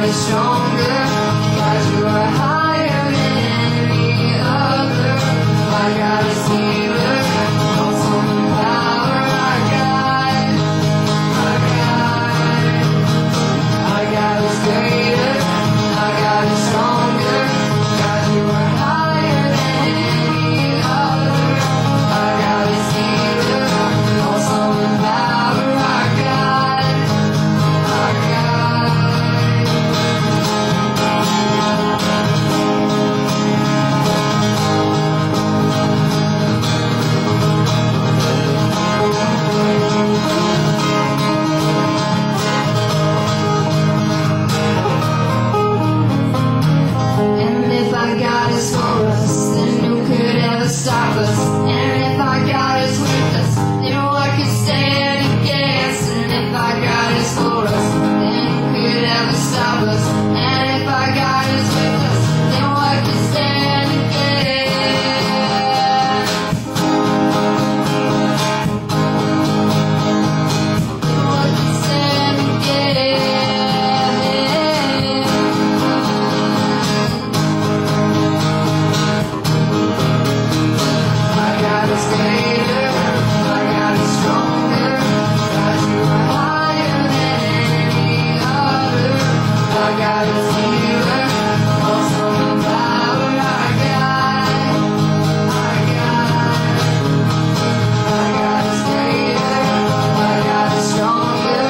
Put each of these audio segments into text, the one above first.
you stronger, God, you are higher than any other. Our God is healer, awesome in power. Our God is greater, our God is stronger, God, you are higher than any other. Our God is healer, awesome in power. Our God. And if our God is for us, then who could ever stop us? And if our God is with us, then what could stand against? And if our God is for us, then who could ever stop us? And if our God is with us, then what could stand against? Then what could stand against? My God is greater, my God is stronger, God, you are higher than any other. Our God is healer, awesome in power. Our God is greater, our God is stronger,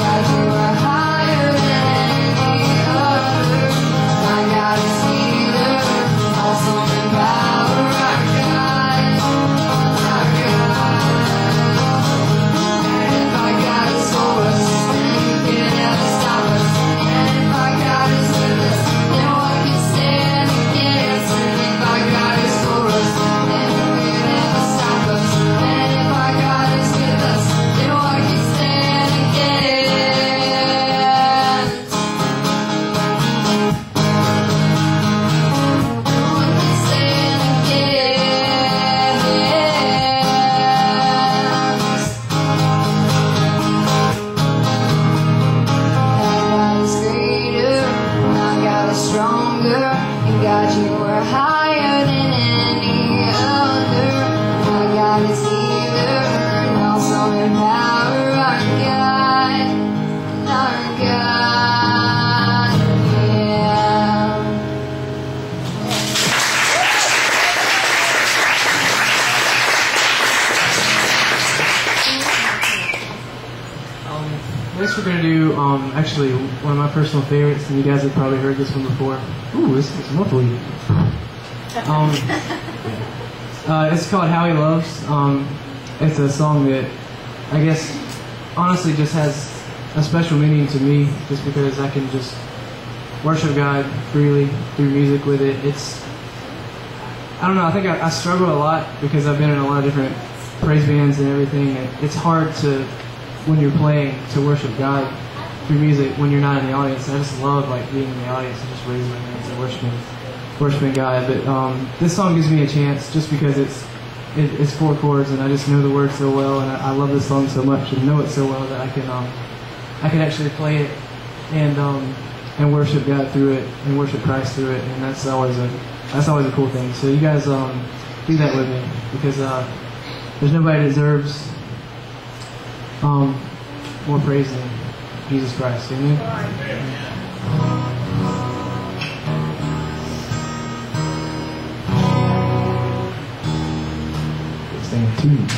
God, you are higher than any other. My God is healer, awesome in power. Our God. And if our God is for us, then who can ever stop us? And if our God is with us, then what can stand against? And if our God is for us, then who can ever stop us? And if our God is with us, then what can stand against? What can stand against? Our God is greater, our God is stronger, and God, you are higher than any other. Our God is healer, and awesome in power. Our God, yeah. Next we're going to do actually one of my personal favorites, and you guys have probably heard this one before. Ooh, this is lovely. It's called How He Loves. It's a song that I guess honestly just has a special meaning to me, just because I can just worship God freely through music with it. I don't know, I think I struggle a lot because I've been in a lot of different praise bands and everything. And it's hard to, when you're playing, to worship God through music when you're not in the audience. I just love like being in the audience and just raising my hands and worshiping God. But this song gives me a chance just because it's 4 chords and I just know the words so well, and I love this song so much and know it so well that I can actually play it and worship God through it and worship Christ through it, and that's always a cool thing. So you guys do that with me, because there's nobody that deserves more praise than Jesus Christ. Amen. Stand tuned.